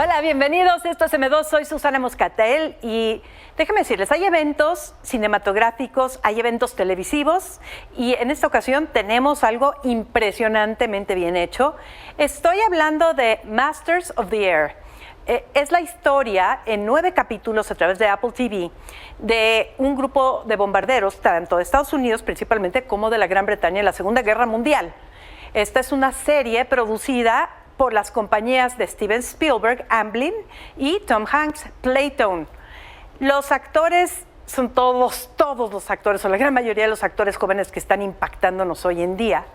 Hola, bienvenidos. Esto es M2. Soy Susana Moscatel y déjenme decirles, hay eventos cinematográficos, hay eventos televisivos y en esta ocasión tenemos algo impresionantemente bien hecho. Estoy hablando de Masters of the Air. Es la historia en 9 capítulos a través de Apple TV de un grupo de bombarderos, tanto de Estados Unidos principalmente como de la Gran Bretaña en la Segunda Guerra Mundial. Esta es una serie producida por las compañías de Steven Spielberg, Amblin, y Tom Hanks, Playtone. Los actores son todos los actores, o la gran mayoría de los actores jóvenes que están impactándonos hoy en día.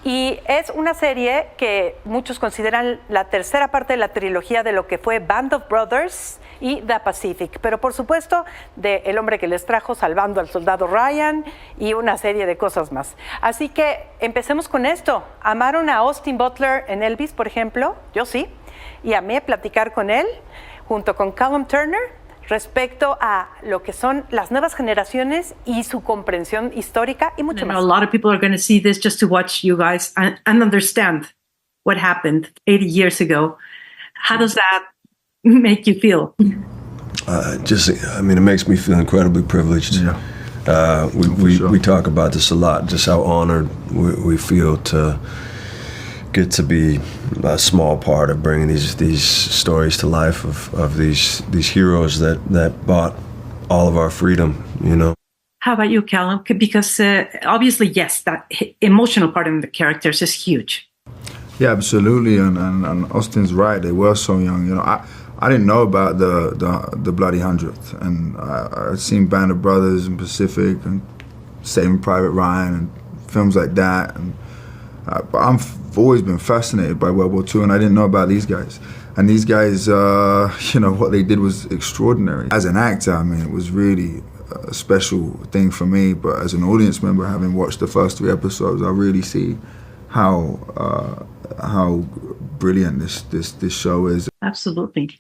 Y es una serie que muchos consideran la tercera parte de la trilogía de lo que fue Band of Brothers y The Pacific, pero por supuesto de El hombre que les trajo, Salvando al soldado Ryan y una serie de cosas más. Así que empecemos con esto. ¿Amaron a Austin Butler en Elvis, por ejemplo? Yo sí, y amé platicar con él junto con Callum Turner respecto a lo que son las nuevas generaciones y su comprensión histórica y mucho más. A lot of people are going to see this just to watch you guys and understand what happened 80 years ago. How does that make you feel? It makes me feel incredibly privileged. Yeah. We talk about this a lot, just how honored we feel to get to be a small part of bringing these stories to life of these heroes that bought all of our freedom, you know. How about you, Callum? Because obviously, yes, that emotional part of the characters is huge. Yeah, absolutely, and Austin's right. They were so young. You know, I didn't know about the Bloody 100th, and I'd seen Band of Brothers and Pacific and Saving Private Ryan and films like that. And but I've always been fascinated by World War II, and I didn't know about these guys. And these guys, what they did was extraordinary. As an actor, I mean, it was really a special thing for me. But as an audience member, having watched the first 3 episodes, I really see how brilliant this show is. Absolutely.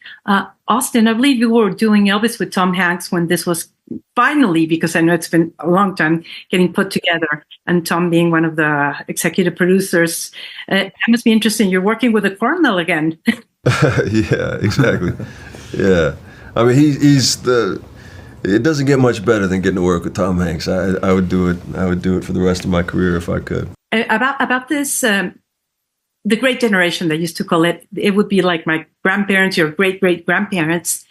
Austin, I believe you were doing Elvis with Tom Hanks when this was finally, because I know it's been a long time, getting put together, and Tom being one of the executive producers. It must be interesting. You're working with a colonel again. Yeah, exactly. Yeah. I mean, it doesn't get much better than getting to work with Tom Hanks. I would do it. I would do it for the rest of my career if I could. About this, the great generation, they used to call it, it would be like my grandparents, your great-great-grandparents.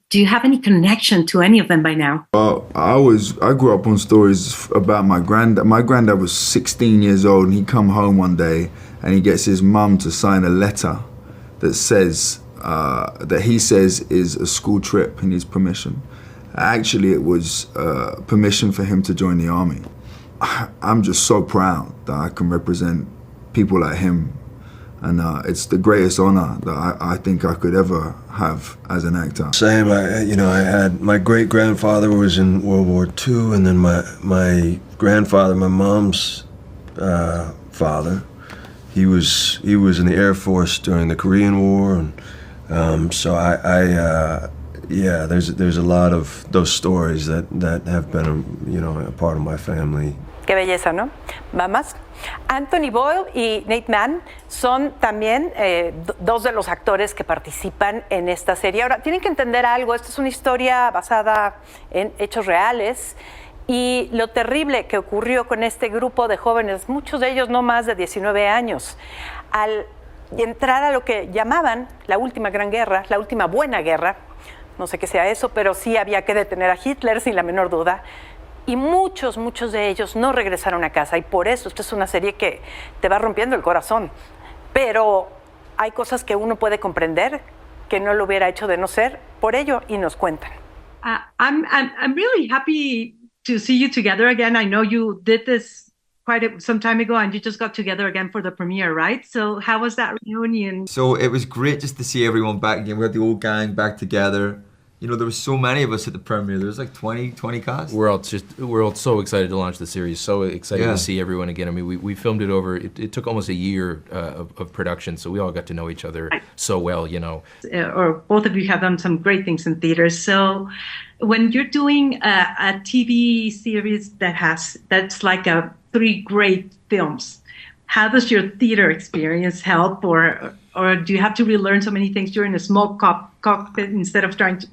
Do you have any connection to any of them by now? Well, I grew up on stories about my granddad. My granddad was 16 years old, and he come home one day, and he gets his mum to sign a letter that says, that he says is a school trip, he needs permission. Actually, it was permission for him to join the army. I'm just so proud that I can represent people like him. And it's the greatest honor that I think I could ever have as an actor. Same, I had my great grandfather was in World War II, and then my grandfather, my mom's father, he was in the Air Force during the Korean War, and so there's a lot of those stories that have been a part of my family. Qué belleza, ¿no? ¿Va más? Anthony Boyle y Nate Mann son también 2 de los actores que participan en esta serie. Ahora, tienen que entender algo. Esta es una historia basada en hechos reales y lo terrible que ocurrió con este grupo de jóvenes, muchos de ellos no más de 19 años, al entrar a lo que llamaban la última gran guerra, la última buena guerra. No sé qué sea eso, pero sí había que detener a Hitler, sin la menor duda. Y muchos de ellos no regresaron a casa, y por eso esta es una serie que te va rompiendo el corazón. Pero hay cosas que uno puede comprender que no lo hubiera hecho de no ser por ello, y nos cuentan. I'm really happy to see you together again. I know you did this some time ago, and you just got together again for the premiere, right? So how was that reunion? So it was great just to see everyone back again. We had the old gang back together. You know, there was so many of us at the premiere. There was like 20 cast. We're all so excited to launch the series. So excited to see everyone again. I mean, we filmed it over. It took almost a year of production, so we all got to know each other so well. You know, or both of you have done some great things in theaters. So when you're doing a TV series that's like 3 great films, how does your theater experience help, or do you have to relearn so many things during a small cockpit instead of trying to,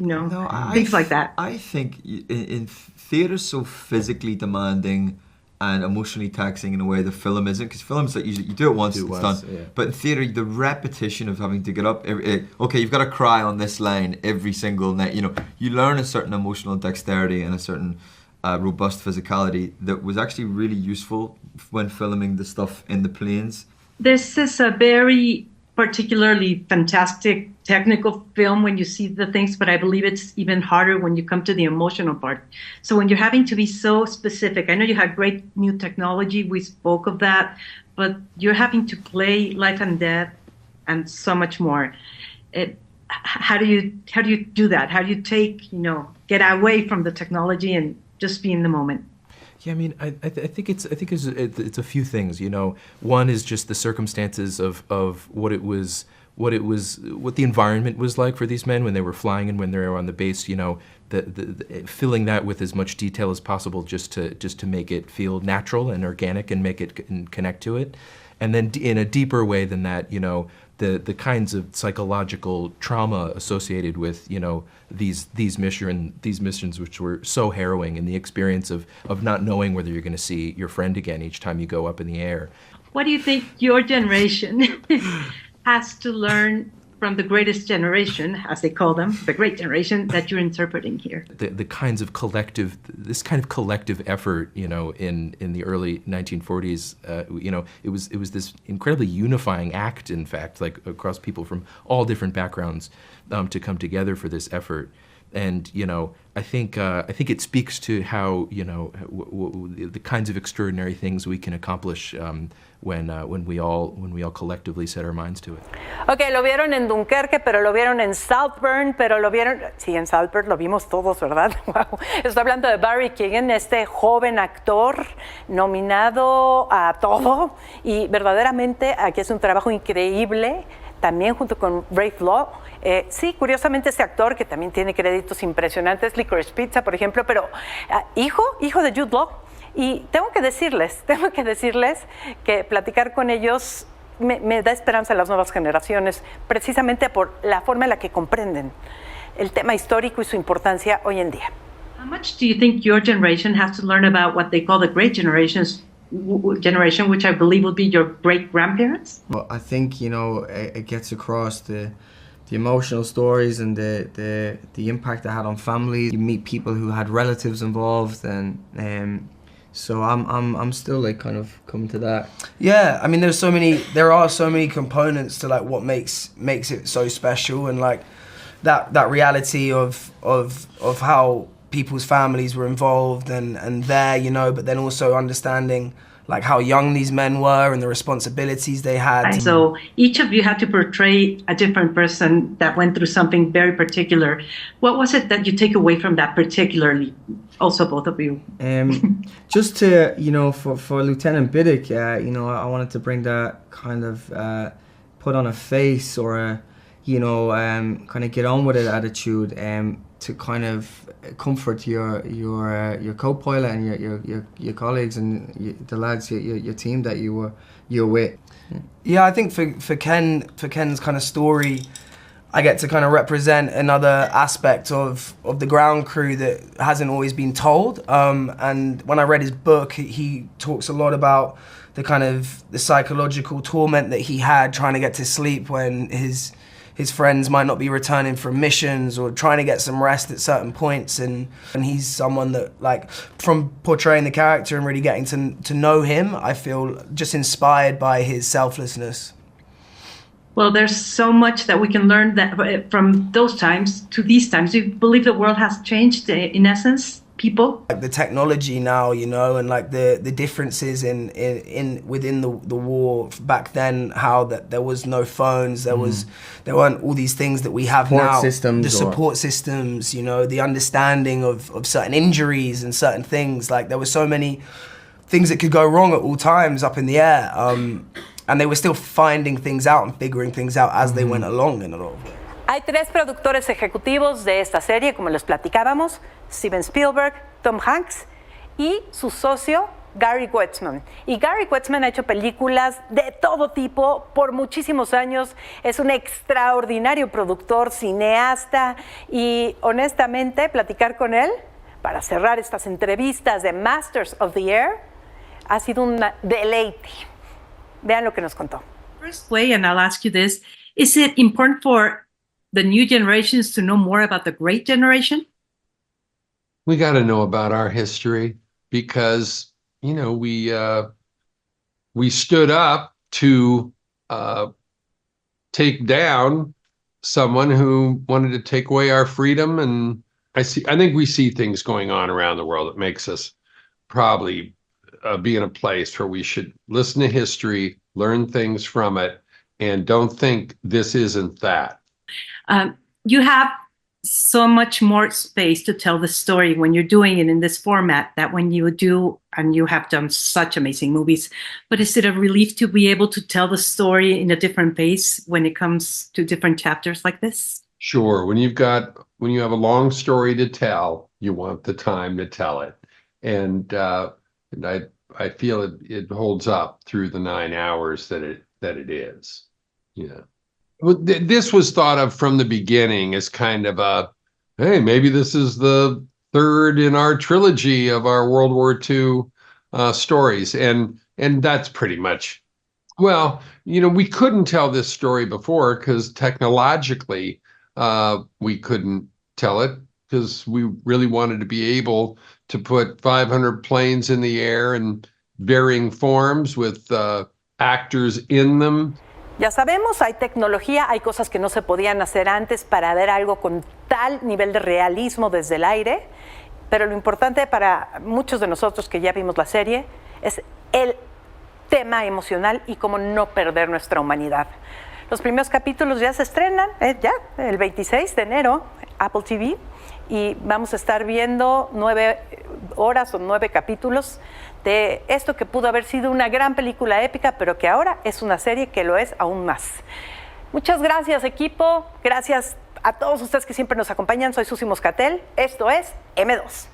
things like that? I think in theatre is so physically demanding and emotionally taxing in a way the film isn't, because films like you do it once, it's done. Yeah. But in theatre, the repetition of having to get up, okay, you've got to cry on this line every single night. You learn a certain emotional dexterity and a certain robust physicality that was actually really useful when filming the stuff in the planes. This is a very particularly fantastic technical film when you see the things, but I believe it's even harder when you come to the emotional part. So when you're having to be so specific, I know you have great new technology, we spoke of that, but you're having to play life and death and so much more. How do you do that? How do you get away from the technology and just be in the moment? Yeah, I mean, I think it's a few things. One is just the circumstances of what the environment was like for these men when they were flying and when they were on the base. The filling that with as much detail as possible, just to make it feel natural and organic and make it and connect to it. And then in a deeper way than that, the kinds of psychological trauma associated with these missions, which were so harrowing, and the experience of not knowing whether you're going to see your friend again each time you go up in the air. What do you think your generation has to learn from the greatest generation, as they call them, the great generation that you're interpreting here? The kinds of collective effort, in the early 1940s, it was this incredibly unifying act, in fact, like across people from all different backgrounds, to come together for this effort. And I think it speaks to how the kinds of extraordinary things we can accomplish when we all collectively set our minds to it. Okay, lo vieron en Dunkerque, pero lo vieron en Saltburn, pero lo vieron, sí, en Saltburn lo vimos todos, ¿verdad? Wow. Estoy hablando de Barry Keoghan, este joven actor nominado a todo, y verdaderamente aquí es un trabajo increíble, también junto con Brave Law. Sí, curiosamente este actor que también tiene créditos impresionantes, Licorice Pizza, por ejemplo, pero hijo de Jude Law. Y tengo que decirles que platicar con ellos me da esperanza a las nuevas generaciones, precisamente por la forma en la que comprenden el tema histórico y su importancia hoy en día. How much do you think your generation has to learn about what they call the great generation, which I believe will be your great-grandparents? Well, I think, it gets across the emotional stories and the impact it had on families. You meet people who had relatives involved, and so I'm still kind of coming to that. Yeah, I mean, there are so many components to what makes it so special, and that reality of how people's families were involved and there, but then also understanding how young these men were and the responsibilities they had. So each of you had to portray a different person that went through something very particular. What was it that you take away from that particularly? Also, both of you. Just to, for Lieutenant Biddick, I wanted to bring that kind of put on a face or kind of get on with it attitude, to kind of comfort your co-pilot and your colleagues and the lads, your team that you're with. Yeah, I think for Ken's kind of story, I get to kind of represent another aspect of the ground crew that hasn't always been told. And when I read his book, he talks a lot about the kind of the psychological torment that he had trying to get to sleep when his friends might not be returning from missions or trying to get some rest at certain points, and he's someone that, from portraying the character and really getting to know him, I feel just inspired by his selflessness. Well, there's so much that we can learn that from those times to these times. Do you believe the world has changed in essence? People, the technology now, and the differences in within the war back then, how that there was no phones, there weren't all these things that we have now. Support systems, the understanding of certain injuries and certain things. There were so many things that could go wrong at all times up in the air, and they were still finding things out and figuring things out as they went along in a lot of ways. Hay 3 productores ejecutivos de esta serie, como les platicábamos: Steven Spielberg, Tom Hanks y su socio Gary Wetzman. Y Gary Wetzman ha hecho películas de todo tipo por muchísimos años. Es un extraordinario productor, cineasta y honestamente platicar con él para cerrar estas entrevistas de Masters of the Air ha sido un deleite. Vean lo que nos contó. First way, and I'll ask you this, is it important for the new generations to know more about the great generation? We got to know about our history because, you know, we stood up to take down someone who wanted to take away our freedom. And I think we see things going on around the world that makes us probably be in a place where we should listen to history, learn things from it, and don't think this isn't that. You have so much more space to tell the story when you're doing it in this format that when you do, and you have done such amazing movies, but is it a relief to be able to tell the story in a different pace when it comes to different chapters like this? Sure. When you have a long story to tell, you want the time to tell it. And I feel it holds up through the 9 hours that it is. Yeah. Well, this was thought of from the beginning as kind of hey, maybe this is the third in our trilogy of our World War II stories. And that's pretty much, well, you know, we couldn't tell this story before because technologically we couldn't tell it because we really wanted to be able to put 500 planes in the air in varying forms with actors in them. Ya sabemos, hay tecnología, hay cosas que no se podían hacer antes para ver algo con tal nivel de realismo desde el aire, pero lo importante para muchos de nosotros que ya vimos la serie es el tema emocional y cómo no perder nuestra humanidad. Los primeros capítulos ya se estrenan, ya el 26 de enero, Apple TV, y vamos a estar viendo 9 horas o 9 capítulos de esto que pudo haber sido una gran película épica, pero que ahora es una serie que lo es aún más. Muchas gracias, equipo. Gracias a todos ustedes que siempre nos acompañan. Soy Susi Moscatel. Esto es M2.